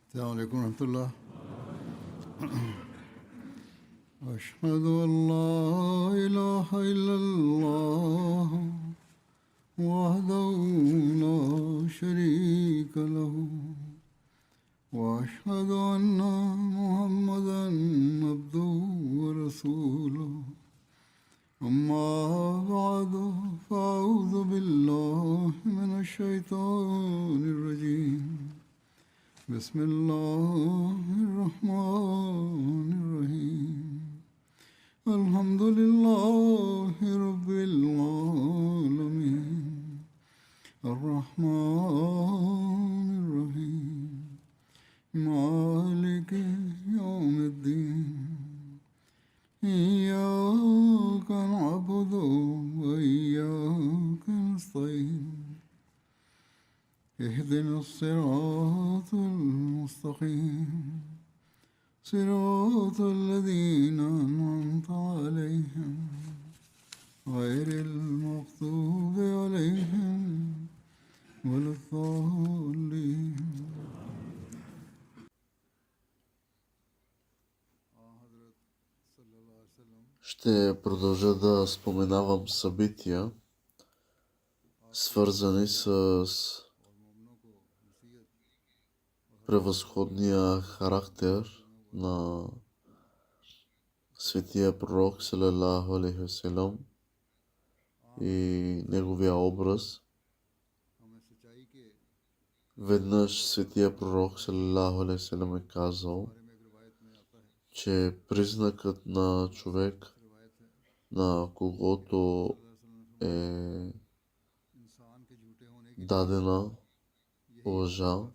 السلام عليكم ورحمة الله. أشهد أن لا إله إلا الله وحده لا شريك له وأشهد أن محمدا عبده ورسوله أما بعد فأعوذ بالله من الشيطان الرجيم بسم الله الرحمن الرحيم الحمد لله رب العالمين الرحمن الرحيم مالك يوم الدين إياك نعبد وإياك نستعين اهدنا الصراط المستقيم صراط الذين أنعمت عليهم غير المغضوب عليهم ولا الضالين. Ще продължа да споменавам събития, свързани с превъзходния характер на светия пророк салалаху алейхи васелам и неговия образ. Веднъж светия пророк салалаху алейхи васелам е казал, че признакът на човек, на когото е дадена лъжа,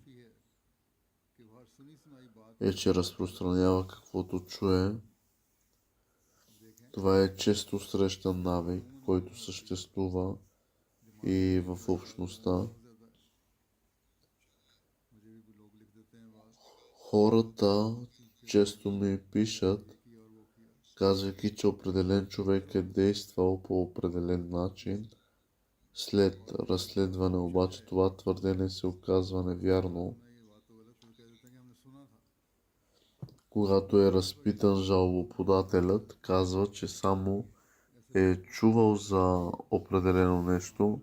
е, че разпространява каквото чуе. Това е често срещан навик, който съществува и в общността. Хората често ми пишат, казвайки, че определен човек е действал по определен начин. След разследване обаче това твърдение се оказва невярно. Когато е разпитан, жалбоподателят казва, че само е чувал за определено нещо.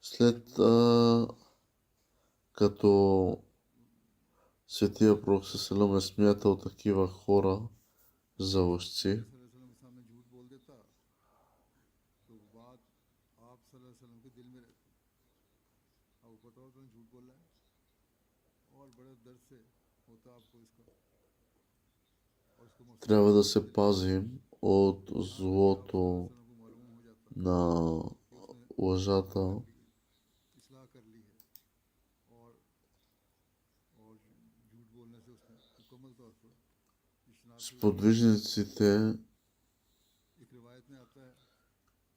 След като светия пророк салалаху е смятал такива хора за лъжци, трябва да се пазим от злото на лъжата. Сподвижниците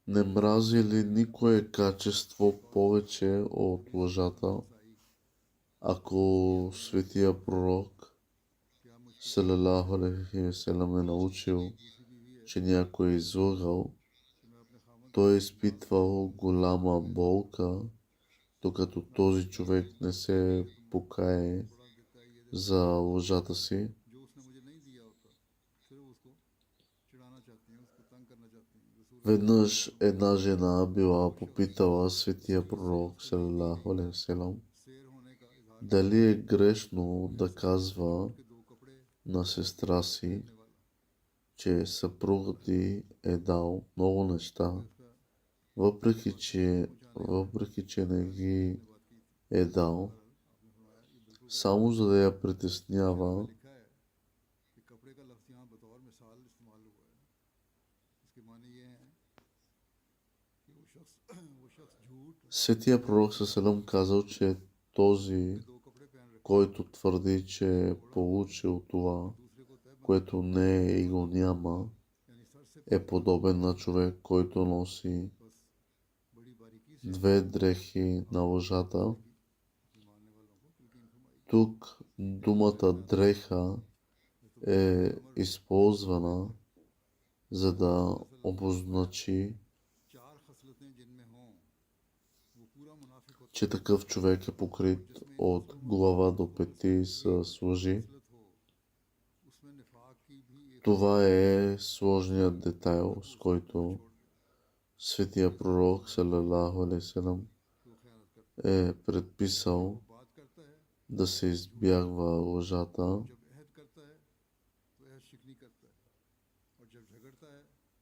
не мразили никое качество повече от лъжата. Ако светия пророк салалаху алейхи васелам е научил, че някой е излъгал, той е изпитвал голяма болка, докато този човек не се покае за лъжата си. Веднъж една жена била попитала светия пророк салалаху алейхи васелам дали е грешно да казва на сестра си, че съпругът ѝ е дал много неща, въпреки че не ги е дал, само за да я притеснява. Светия пророк салалаху казал, че този, който твърди, че е получил това, което не е и го няма, е подобен на човек, който носи две дрехи на лъжата. Тук думата дреха е използвана, за да обозначи, че такъв човек е покрит от глава до пети с лъжи. Това е сложният детайл, с който светия пророк салалаху алейхи ва салям е предписал да се избягва лъжата.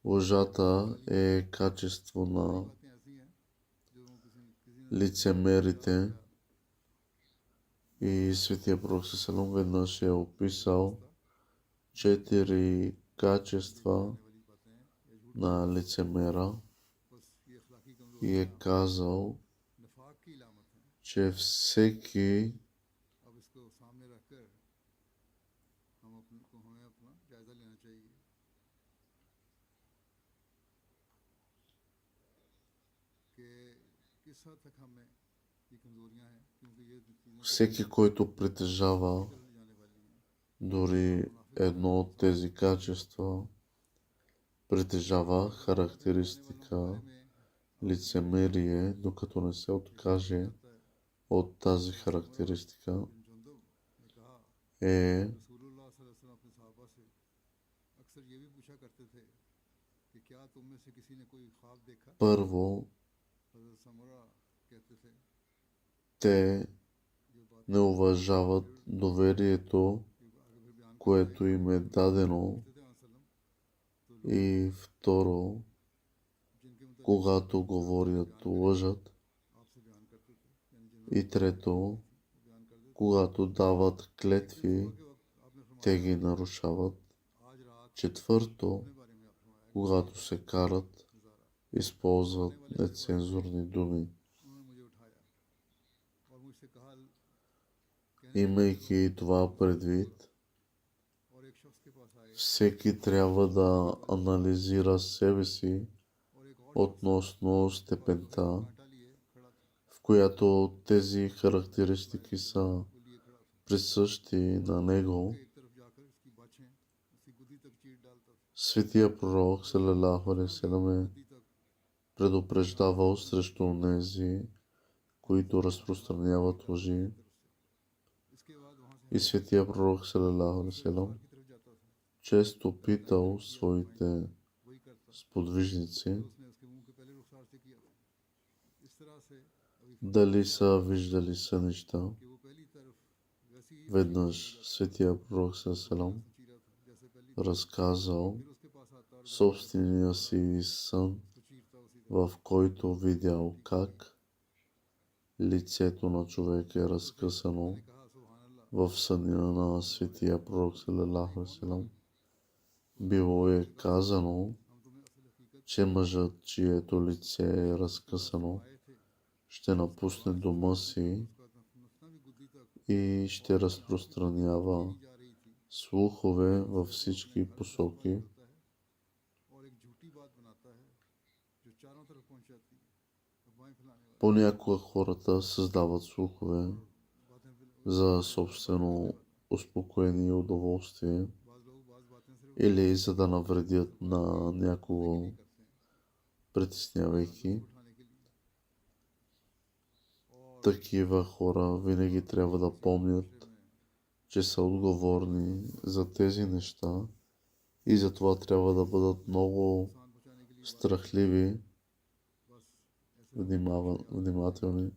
Лъжата е качество на лицемерите и светия пророк салам веднъж е описал 4 качества на лицемера и е казал, че всеки който притежава дори едно от тези качества, притежава характеристика лицемерие, докато не се откаже от тази характеристика, е първо, те не уважават доверието, което им е дадено, и второ, когато говорят, лъжат, и трето, когато дават клетви, те ги нарушават. Четвърто, когато се карат, използват нецензурни думи. Имайки това предвид, всеки трябва да анализира себе си относно степента, в която тези характеристики са присъщи на него. Светия пророк салалаху алейхи ва салям е предупреждавал срещу онези, които разпространяват лъжи. И светия пророк салалаху алейхи ва салям често питал своите сподвижници дали са виждали сънища. Веднъж светия пророк салалаху алейхи ва салям разказал собствения си сън, в който видял как лицето на човек е разкъсано. В съня на светия пророк салалаху алейхи ва салям било е казано, че мъжът, чието лице е разкъсано, ще напусне дома си и ще разпространява слухове във всички посоки. Понякога хората създават слухове за собствено успокоение и удоволствие или за да навредят на някого, притеснявайки. Такива хора винаги трябва да помнят, че са отговорни за тези неща и затова трябва да бъдат много страхливи, внимателни.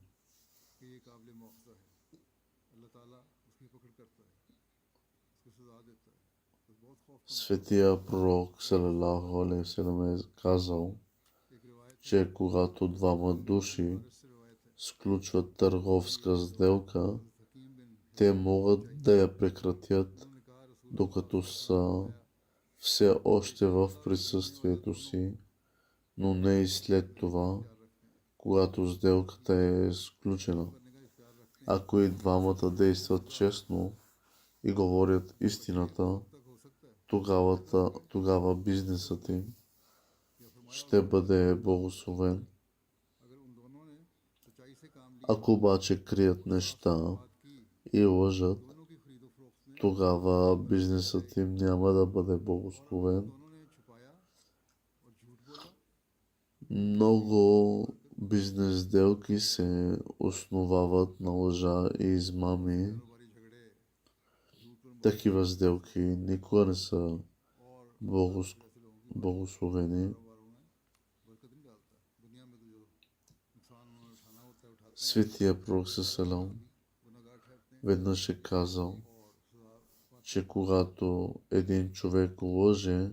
Светия пророк салалаху алейхи ва салям е казал, че когато двама души сключват търговска сделка, те могат да я прекратят, докато са все още в присъствието си, но не и след това, когато сделката е сключена. Ако и двамата действат честно и говорят истината, тогава бизнесът им ще бъде благословен. Ако обаче крият неща и лъжат, тогава бизнесът им няма да бъде благословен. Много бизнес сделки се основават на лъжа и измами. Такива сделки никога не са благословени. Светия пророк Салам веднъж е казал, че когато един човек лъже,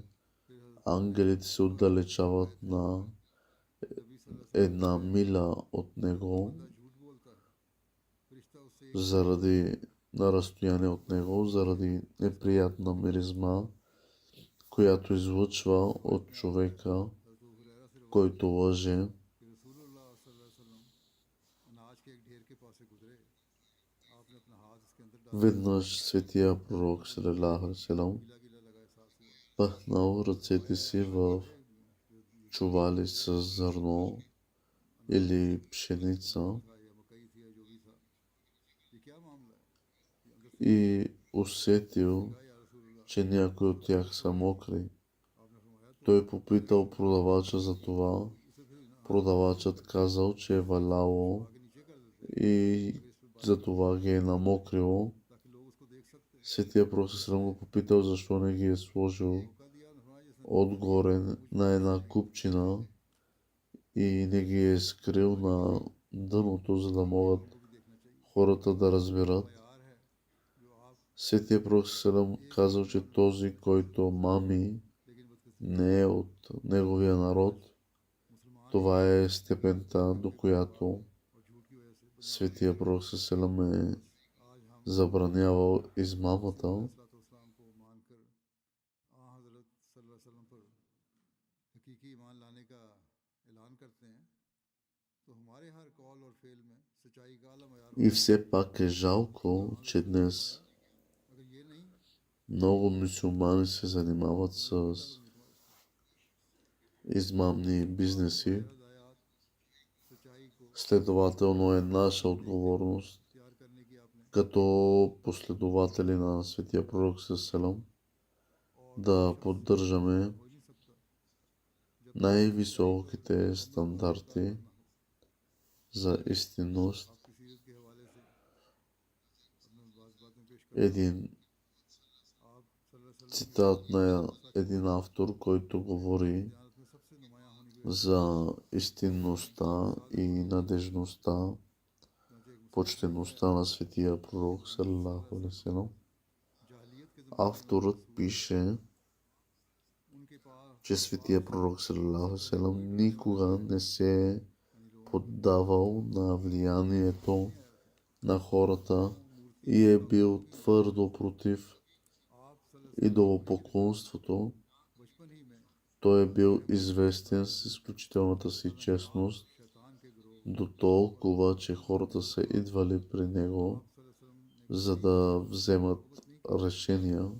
ангелите се отдалечават на 1 миля от него, на разстояние от него, заради неприятна миризма, която излъчва от човека, който лъже. Веднъж светия пророк салалаху алейхи ва салям пъхнал ръцете си в чували с зърно или пшеница и усетил, че някои от тях са мокри. Той попитал продавача за това. Продавачът казал, че е валяло и за това ги е намокрило. Светия пророк го попитал защо не ги е сложил отгоре на една купчина и не ги е скрил на дъното, за да могат хората да разберат. Светия пророк казал, че този, който мами, не е от неговия народ. Това е степента, до която светия пророк е забранявал измамата. И все пак е жалко, че днес много мюсюлмани се занимават с измамни бизнеси. Следователно е наша отговорност като последователи на светия пророк да поддържаме най-високите стандарти за истинност. Един цитат на един автор, който говори за истинността и надежността, почтеността на светия пророк салалаху алейхи ва салям. Авторът пише, че светия пророк салалаху алейхи ва салям никога не се е поддавал на влиянието на хората и е бил твърдо против идолопоклонството. Той е бил известен с изключителната си честност, до толкова, че хората са идвали при него, за да вземат решения.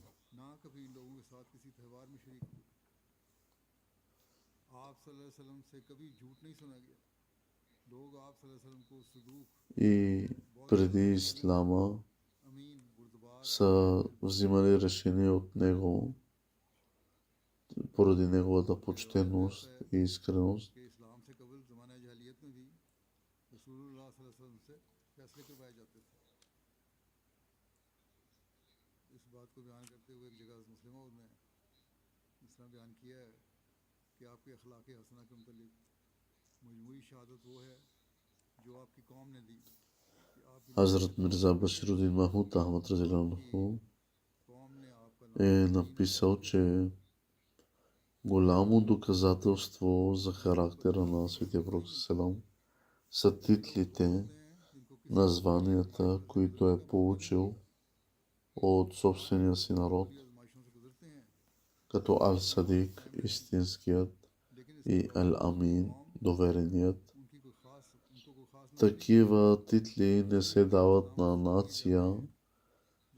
И преди ислама са взимали решения от него поради неговата почтеност и искреност. Хазрат Мирза Баширудин Махмуд Ахмад разделянуху е написал, че голямо доказателство за характера на светия пророк са титлите, названията, които е получил от собствения си народ, като Ал-Садик, истинският, и Ал-Амин, довереният. Такива титли не се дават на нация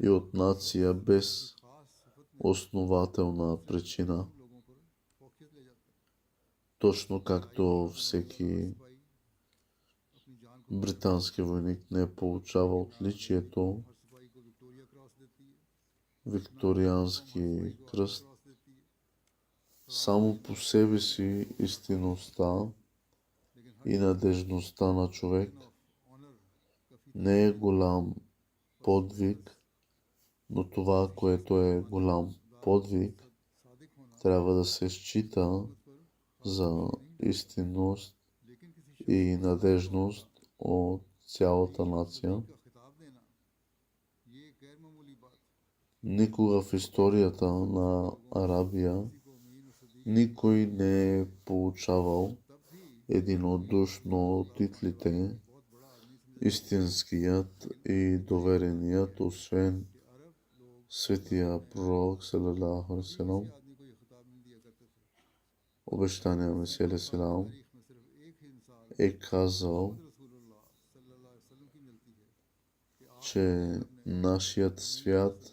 и от нация без основателна причина. Точно както всеки британски войник не получава отличието викториански кръст. Само по себе си истинността и надежността на човек не е голям подвиг, но това, което е голям подвиг, трябва да се счита за истинност и надежност от цялата нация. Никога в историята на Арабия никой не е получавал единодушно титлите истинският и довереният, освен светия пророк салалаху алейхи ва салям. Обещания Месия алейхи салам е казал, че нашият свят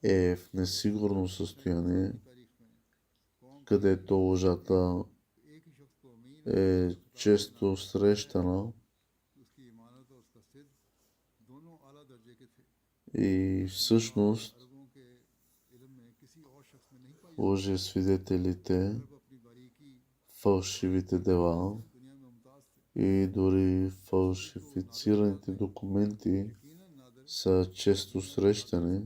е в несигурно състояние, където лъжата е често срещана и всъщност лъжесвидетелите, фалшивите дела и дори фалшифицираните документи са често срещани.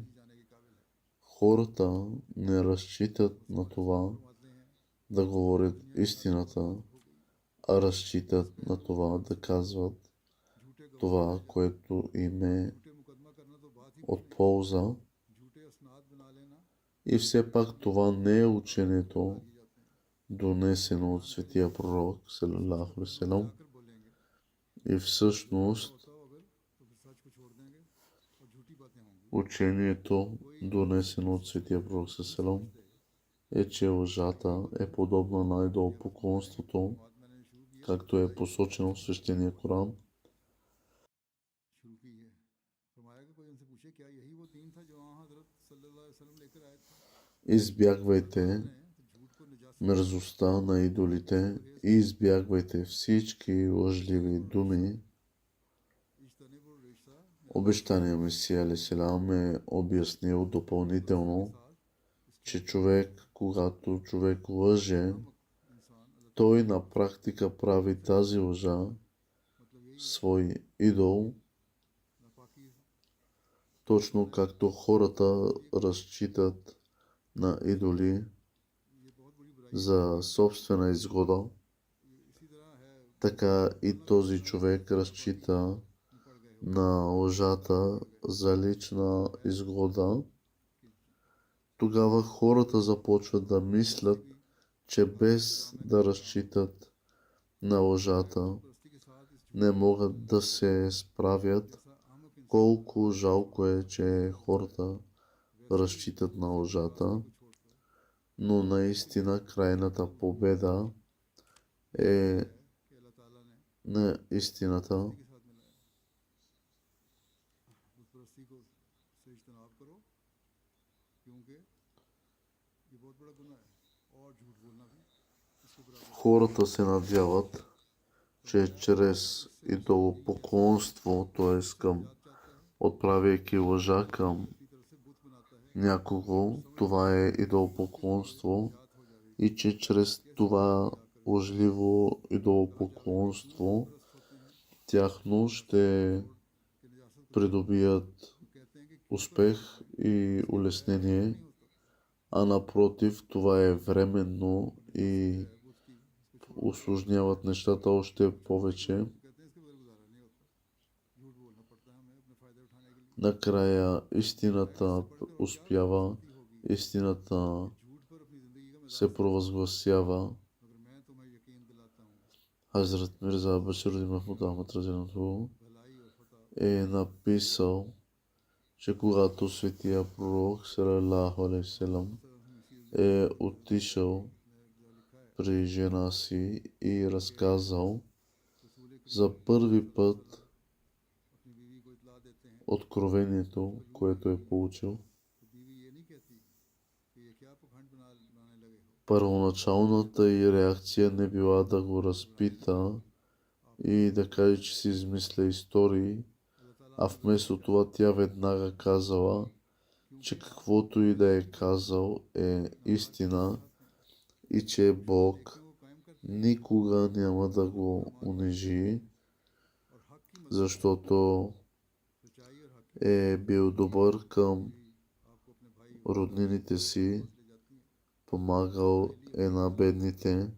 Хората не разчитат на това да говорят истината, а разчитат на това да казват това, което им е от полза. И все пак това не е учението, донесено от светия пророк салалаху алейхи ва салям. И всъщност учението, донесено от светия пророк салалаху алейхи ва салям, е, че лъжата е подобна на идолопоклонството, както е посочено в свещения Коран. Избягвайте мерзостта на идолите и избягвайте всички лъжливи думи. Обещания Месия алейхи салам е обяснил допълнително, че когато човек лъже, той на практика прави тази лъжа свой идол, точно както хората разчитат на идоли за собствена изгода, така и този човек разчита на лъжата за лична изгода. Тогава хората започват да мислят, че без да разчитат на лъжата не могат да се справят. Колко жалко е, че хората разчитат на лъжата, но наистина крайната победа е на истината. Хората се надяват, че чрез идолопоклонство, т.е. към отправяйки лъжа към някого, това е идолопоклонство, и че чрез това лъжливо идолопоклонство тяхно ще придобият успех и улеснение, а напротив, това е временно и усложняват нещата още повече. Накрая истината успява, истината се провъзгласява. Хазрат Мирза Башир Махмуд Ахмад разинато е написал, че когато светия пророк салалаху алейхи ва салям е отишъл при жена си и разказал за първи път откровението, което е получил. Първоначалната ѝ реакция не била да го разпита и да каже, че си измисля истории, а вместо това тя веднага казала, че каквото и да е казал е истина и че Бог никога няма да го унижи, защото е бил добър към роднините си, помагал е на бедните,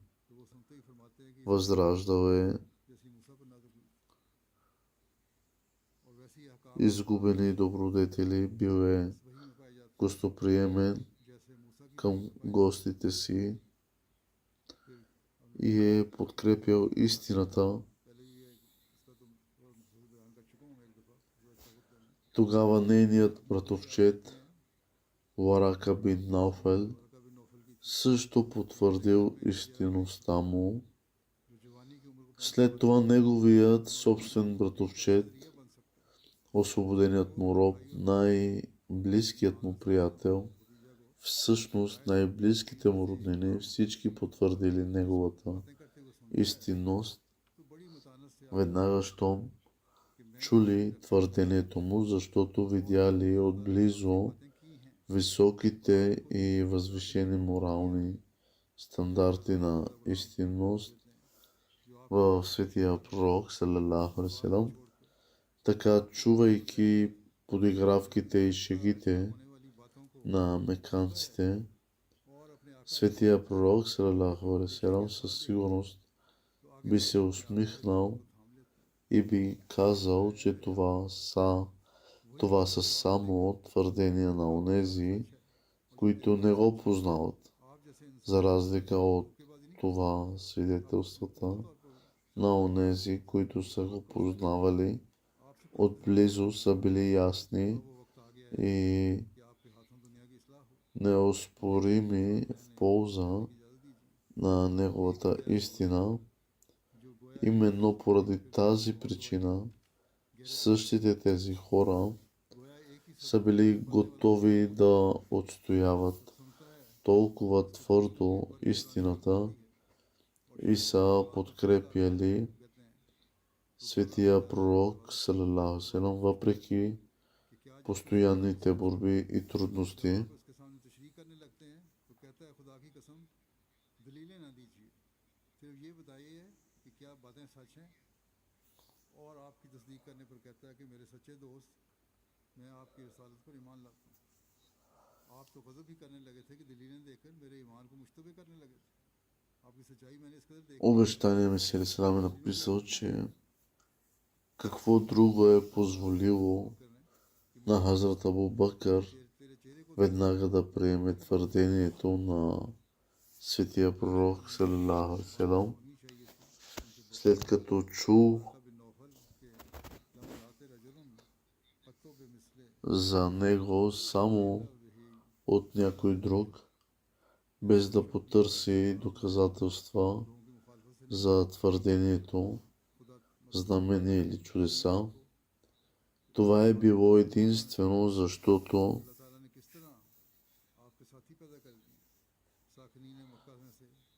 възраждал е изгубени добродетели, бил е гостоприемен към гостите си и е подкрепял истината. Тогава нейният братовчет Варака бин Науфел също потвърдил истинността му. След това неговият собствен братовчет, освободеният му роб, най-близкият му приятел, всъщност най-близките му роднини, всички потвърдили неговата истинност, веднага щом чули твърдението му, защото видяли отблизо високите и възвишени морални стандарти на истинност в светия пророк, салалаху алейхи ва салям. Така, чувайки подигравките и шегите на меканците, светия пророк, салалаху алейхи ва салям, със сигурност би се усмихнал и би казал, че това са само твърдения на онези, които не го познават. За разлика от това, свидетелствата на онези, които са го познавали, отблизо са били ясни и неоспорими в полза на неговата истина. Именно поради тази причина същите тези хора са били готови да отстояват толкова твърдо истината и са подкрепяли светия пророк, салалаху алейхи ва салям, въпреки постоянните борби и трудности. Обещание Месия Ислам е написал, че какво друго е позволило на Хазрат Абу Бакър веднага да приеме твърдението на светия пророк, салалаху алейхи ва салям, след като чул за него само от някой друг, без да потърси доказателства за твърдението, знамения или чудеса. Това е било единствено, защото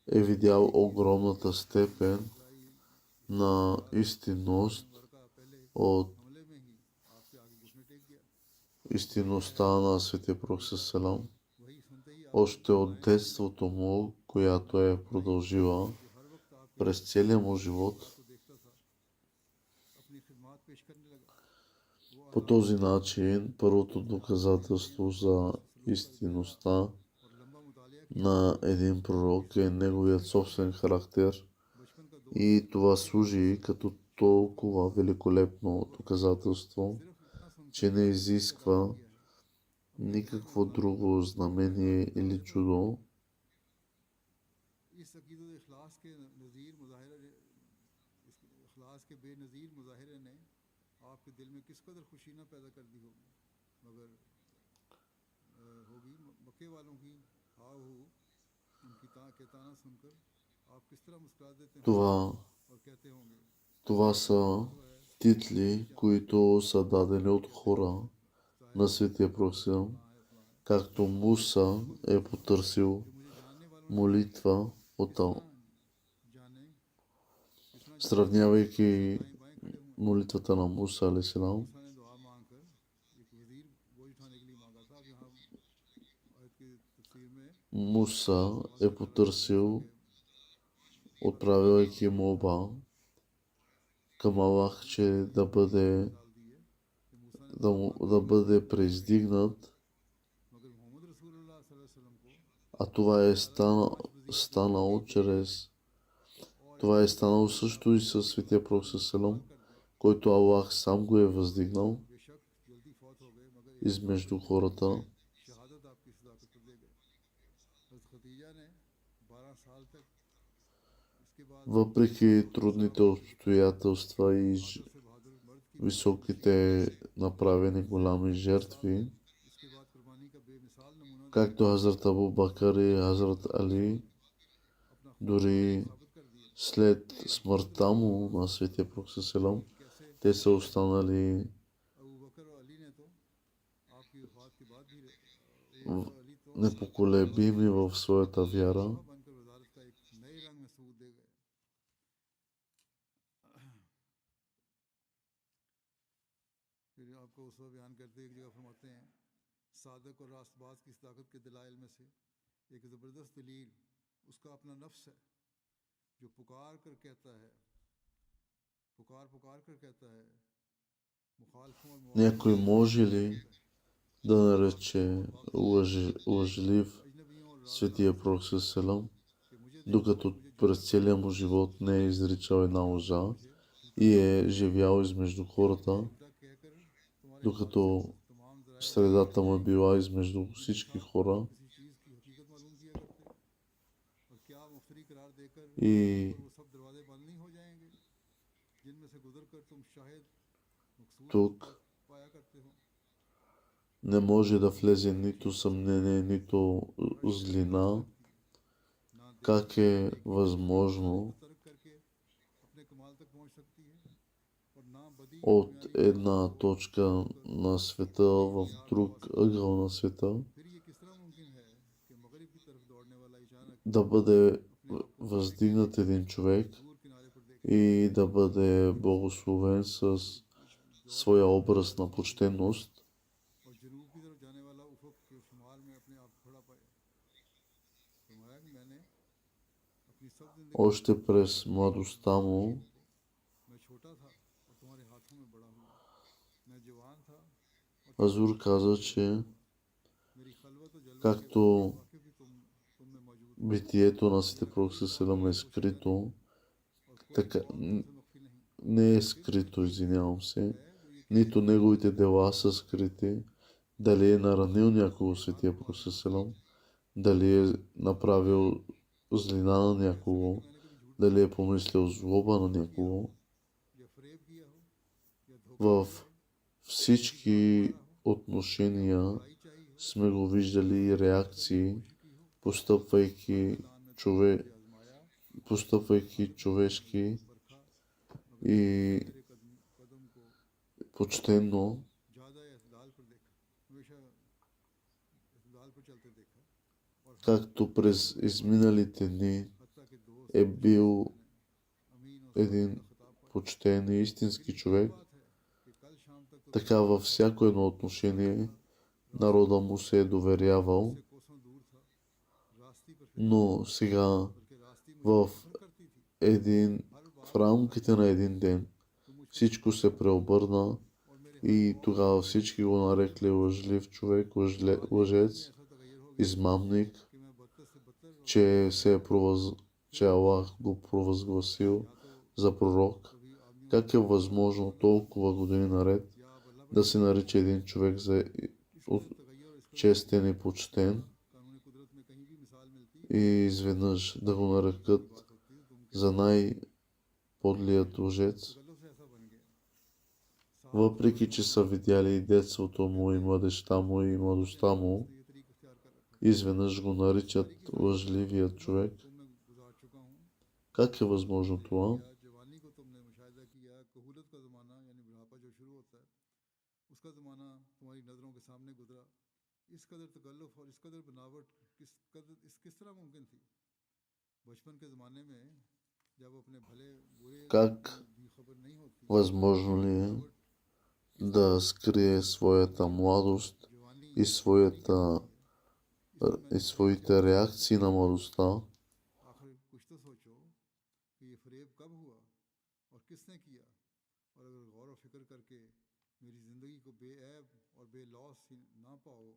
е видял огромната степен на истинност от истинността на светия пророк салам, още от детството му, която е продължила през целия му живот. По този начин, първото доказателство за истинността на един пророк е неговият собствен характер и това служи като толкова великолепно доказателство, че не изисква никакво друго знамение или чудо. Това са титли, които са дадени от хора на светия пророк, както Муса е потърсил молитва от сравнявайки молитвата на Муса алейхи салам Муса е потърсил, отправяйки молба към Аллах, че да бъде преиздигнат, а това е станало това е станало също и със Светия Пророк ﷺ, който Аллах сам го е въздигнал измежду хората. Въпреки трудните обстоятелства и високите направени голями жертви, както Хазрат Абу Бакър и Хазрат Али, дори след смъртта му на Светия Пророк ﷺ, те са останали непоколебими в своята вяра. صادق اور راست باز کی صداقت کے دلائل میں سے ایک زبردست دلیل اس کا اپنا نفس ہے جو پکار کر کہتا ہے Някой може ли да нарече лъжлив Светия Пророк ﷺ, докато през целия му живот не е изричал една лъжа и е живял измежду хората, докато средата му е била измежду всички хора и тук не може да влезе нито съмнение, нито злина. Как е възможно от една точка на света в друг ъгъл на света да бъде въздигнат един човек и да бъде благословен с своя образ на почтеност? Още през младостта му Азур каза, че както битието на Светия Пророк ﷺ е скрито, така не е скрито, извинявам се, нито неговите дела са скрити. Дали е наранил някого Светия Пророк ﷺ, дали е направил злина на някого, дали е помислил злоба на някого. В всички отношения сме го виждали реакции, постъпвайки човешки и почтенно, както през изминалите дни е бил един почтен и истински човек, така във всяко едно отношение народа му се е доверявал, но сега в рамките на един ден всичко се преобърна и тогава всички го нарекли лъжлив човек, лъжец, измамник, че Аллах го провъзгласил за пророк. Как е възможно толкова години наред да се нарича един човек за честен и почтен и изведнъж да го нарекат за най-подлият лъжец? Въпреки че са видяли и детството му, и младежта му, и младостта му, изведнъж го наричат лъжливият човек. Как е възможно това? Как възможно ли е да скрие своята младост и своите реакции на младостта, आखिर कुछ तो सोचो कि ये फरेब कब हुआ और किसने किया और अगर गौर व फिक्र करके मेरी ज़िंदगी को बेऐब और बेलौस ही ना पाओ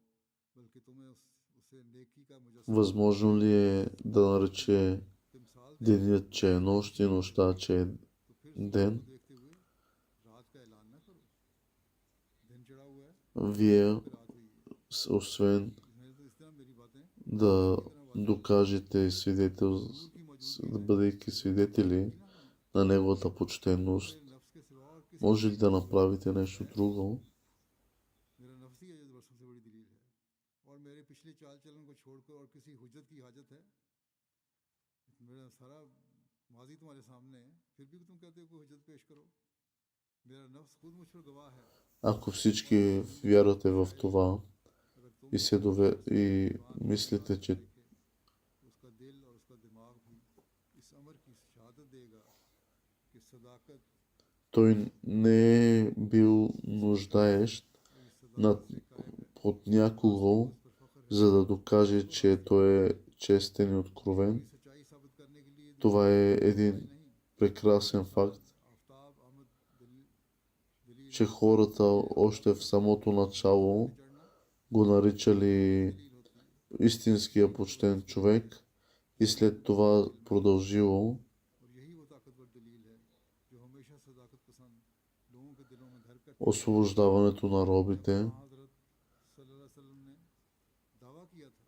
बल्कि तुम्हें उसे नेकी का मुजस्समा възможно ли е да нарече तिमसाल денят, че е нощ и нощта, че е तो फिर सूरज को ден? देखते हुए रात का ऐलान ना करो दिन चढ़ा हुआ है Вие, फिर रात हुई है освен इसमें तो इस तरह मेरी बातें да की तरह बातें докажете नूर की मौजूदगी да में бъдейки свидетели ही ना हो на неговата почтенност, मेरे नफ्स के सिवा और किसी може ли да चीज़ की направите ज़रूरत нещо है друго? मेरा नफ्स ही है जो सबसे बड़ी दलील है और मेरे पिछले चाल चलन को छोड़कर और किसी हुज्जत की हाजत है मेरा सारा माजी तुम्हारे सामने है फिर भी तुम कहते हो कोई हुज्जत पेश करो मेरा नफ्स खुद मुझ पर गवाह है Ако всички вярвате в това अगर तुम и, и мислите, че देखे तो उसका दिल और उसका दिमाग भी इस अमर की शहादत देगा कि सदाकत той не е бил нуждаещ और इस на, सदाकत से कायम है от някого, उस पर फख्र है за да докаже, че той е честен и откровен. कोई सच्चाई साबित करने के लिए Това е सच्चाई един नहीं прекрасен факт, आफ्ताब आमद दलील че хората още в самото начало चढ़ना го наричали दलील होती है истинския почтен човек и след това продължило. और यही वो ताकतवर दलील है जो हमेशा सदाकत पसंद लोगों के दिलों में धर कर Освобождаването на робите. हजरत सल्लल्लाहु अलैहि वसल्लम ने दावा किया था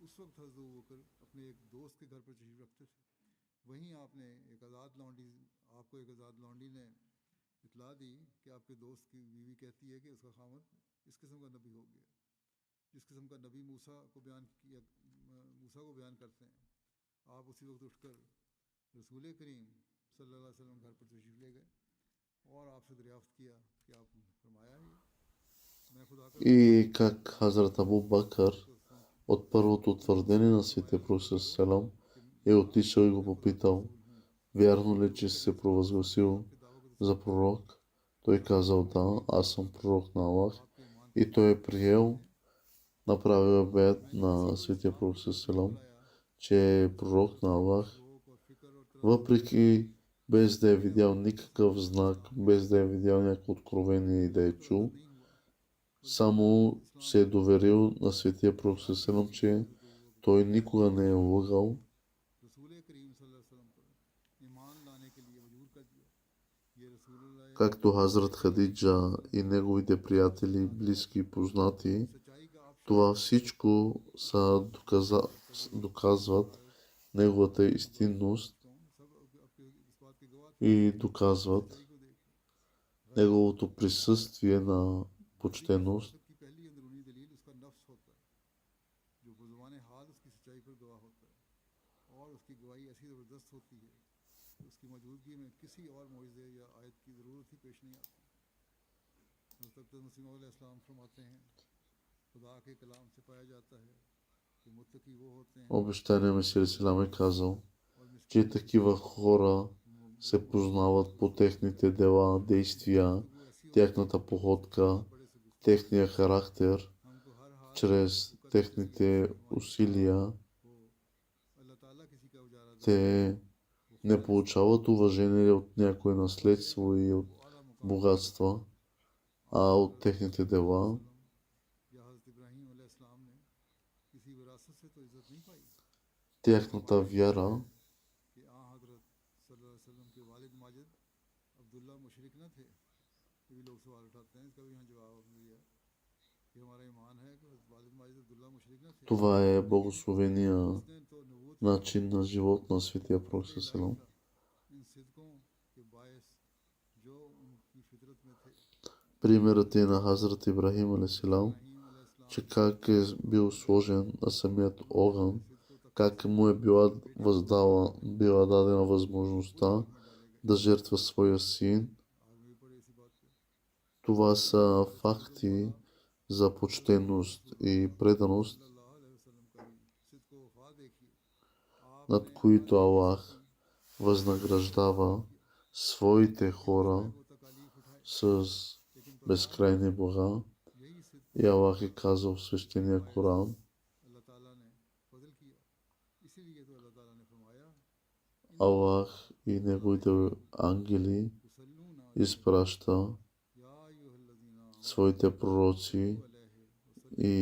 उस वक्त हजरत अबू बकर अपने एक दोस्त के घर पर तशरीफ रखते थे वहीं आपको एक आज़ाद लौंडी ने इतला दी कि आपके दोस्त की बीवी कहती है कि उसका खामद इस किस्म का नबी हो गया जिस किस्म का नबी मूसा को बयान करते हैं आप उसी वक्त उठकर रसूल करीम सल्लल्लाहु अलैहि वसल्लम घर पर तशरीफ ले गए और आपसे दरियाफ्त किया कि आप फरमाया ही मैं खुदा का И как Хазрат Абу Бакър от първото твърдение на Святия Пророк Салам е отишъл и го попитал, вярно ли, че си се провъзгласил за пророк? Той казал, да, аз съм пророк на Аллах. И той е приел, направил бед на Святия Пророк Салам, че е пророк на Аллах, въпреки без да е видял никакъв знак, без да е видял някакво откровение и да е чул, само се е доверил на Светия Пророк Салам, че той никога не е лъгал. Както Хазрат Хадиджа и неговите приятели, близки и познати, това всичко доказват неговата истинност и доказват неговото присъствие на почтеност. उसकी मौजूदगी में किसी और मौजज़े या आयत की ज़रूरत ही पेश नहीं आती हज़रत मसीह मौद अलैहिस्सलाम फरमाते हैं खुदा के कलाम से पाया जाता है कि मुत्तकी वो होते हैं Обещания Месия Селам е казал, че такива хора се познават по техните дела, действия, тяхната походка, техния характер, हमको हर हाल чрез техните усилия. अल्लाह ताला किसी का उजारा दे Те не получават уважение от някое наследство и от आला मुकाम богатства, а от техните дела. या हज़रत इब्राहीम अलैहिस्सलाम ने किसी विरासत से तो इज़्ज़त नहीं पाई Тяхната вяра कि हज़रत सल्लल्लाहु अलैहि वसल्लम के वालिद माजिद अब्दुल्ला मुशरिक न थे ये भी लोग सवाल उठाते हैं इसका भी यहाँ जवाब आपने दिया कि हमारा ईमान है कि वालिद माजिद अब्दुल्ला मुशरिक न थे това е благословения उसने तो नबूवत начин на живот на Светия Пророк इलाही Салам. था इन सिद्कों के बायस जो उनकी फितरत में थे Примерът е на Хазрат Ибрахим алейхиссалам, इब्राहीम अलैहिस्सलाम че как е бил сложен на самият огън, как му е била дадена възможността да жертва своя син. आज भी पढ़े इसी बात पे Това са факти за почтеност и преданост, सल्लल्लाहु अलैहि वसल्लम का भी सिद्को वफा देखिए над които Аллах възнаграждава своите хора वो तकालीफ उठाए с безкрайни блага. यही सिद्क И Аллах е казал в свещения Коран, अल्लाह ताला ने फजल किया, इसीलिए तो अल्लाह ताला ने फरमाया Аллах и неговите ангели युसल्लूना изпраща या अय्युहल्लज़ीना своите пророци आमनू अलैहि वसल्लम и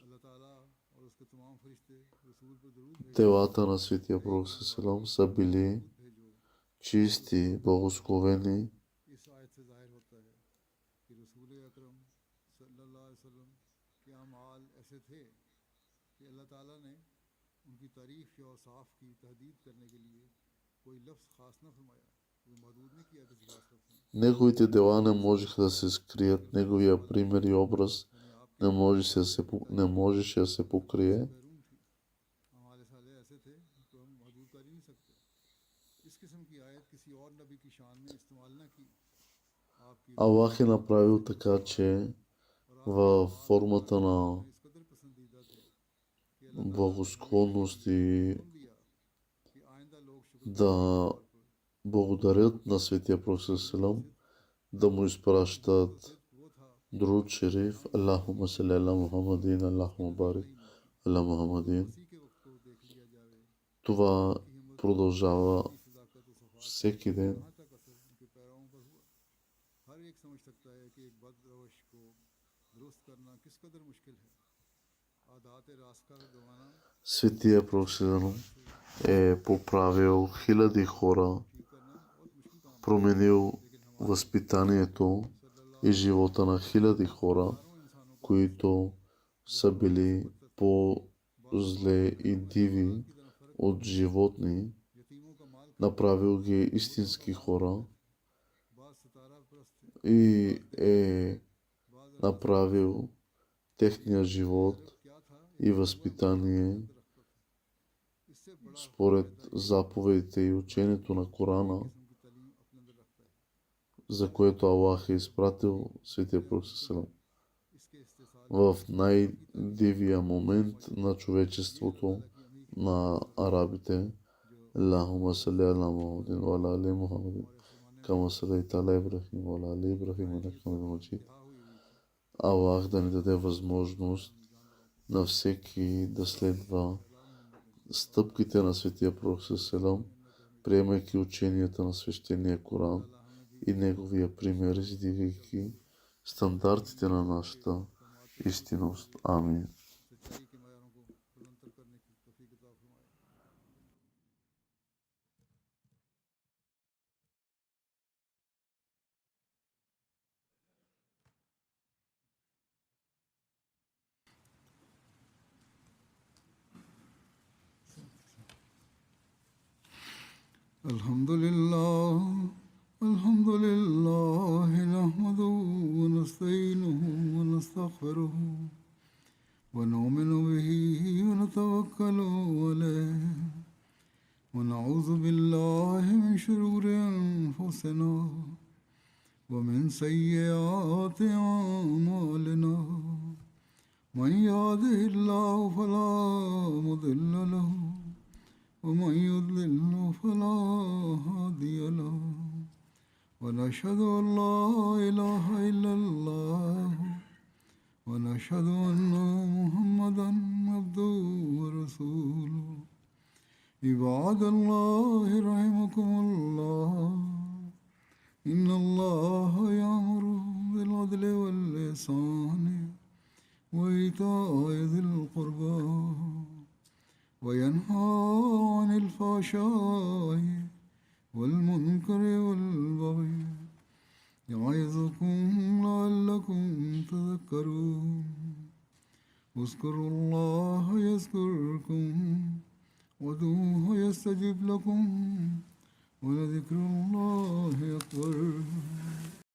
अल्लाह ताला और उसके तमाम फरिश्ते रसूल पर दरूद भेजो телата на Светия Пророк ﷺ са били दरूद भेजो। чисти, благословени. इस आयत से जाहिर होता है कि रसूल अकरम सल्लल्लाहु अलैहि वसल्लम के अमाल ऐसे थे कि अल्लाह ताला ने उनकी तारीफ या औसाफ की तहदीद करने के लिए कोई लफ्ज़ ख़ास न फरमाया, वो महदूद नहीं किया किसी खास लफ्ज़ में। Неговите дела не можеха да се скрият, неговия пример и образ यानी आपके не можеше да се покрие. बैरून थी, हमारे साले ऐसे थे तो हम महदूद कर ही नहीं सकते। इस किस्म की आयत किसी और नबी की शान में इस्तेमाल न की। आपकी Аллах е направил така, че във формата на इस कदर पसंदीदा थे कि अल्लाह ताला ने благосклонност и हुक्म दिया कि आइंदा लोग शुक्र да благодарят на Светия Пророк ﷺ, да му изпращат वो था друд шериф, Аллахума салли аля Мухаммадин, Аллахума барик аля Мухаммадин. उसी के वक्त को देख लिया जाए Това कि हिम्मत продължава की सदाकत और सफात всеки ден. कहाँ तक असर उनके पैरों पर हुआ। हर एक समझ सकता है कि एक बद रवश को दुरुस्त करना किस कदर मुश्किल है। आदात रास्ता गवाना Светия Пророк ﷺ е поправил хиляди хора, ठीक करना बहुत मुश्किल काम है, променил लेकिन हमारे възпитанието и живота на хиляди хора, हजारों इंसानों को които са били по-зле и диви की तरह फर्क от животни, यतीमों का माल направил ги истински хора बाद सतारा परस्त थे, и е बाद направил техния живот क्या था и възпитание रखता था। इससे बड़ा според заповедите и учението на Корана, किस्म की तालीम अपने अंदर रखता है। за което Аллах е изпратил Светия Пророк ﷺ. इसके इस्तेसाल В най-дивия момент на човечеството на арабите, Аллахума салли аля Мухаммадин ва аля али Мухаммадин, кама салейта аля Ибрахим ва аля али Ибрахим иннека хамидун маджид. Аллах да ни даде възможност на всеки да следва стъпките на Светия Пророк ﷺ, приемайки ученията на свещения Коран и неговия пример, издигайки стандартите на нашата истинност. Амин. सच्चाई के मयारों को बुलंद करने की तौफीक अता फरमाए। الحمد لله نحمده ونستعينه ونستغفره ونؤمن به ونتوكل عليه ونعوذ بالله من شرور أنفسنا ومن سيئات أعمالنا من يهده الله فلا مضل له ومن يضلل فلا هادي له ونشهد أن لا إله إلا الله ونشهد أن محمدا عبده ورسوله عباد الله رحمكم الله إن الله يأمر بالعدل والإحسان وإيتاء ذي القربى وينهى عن الفحشاء والمنكر والبغي يعظكم لعلكم تذكرون اذكروا الله يذكركم وادعوه يستجب لكم ولذكر الله أكبر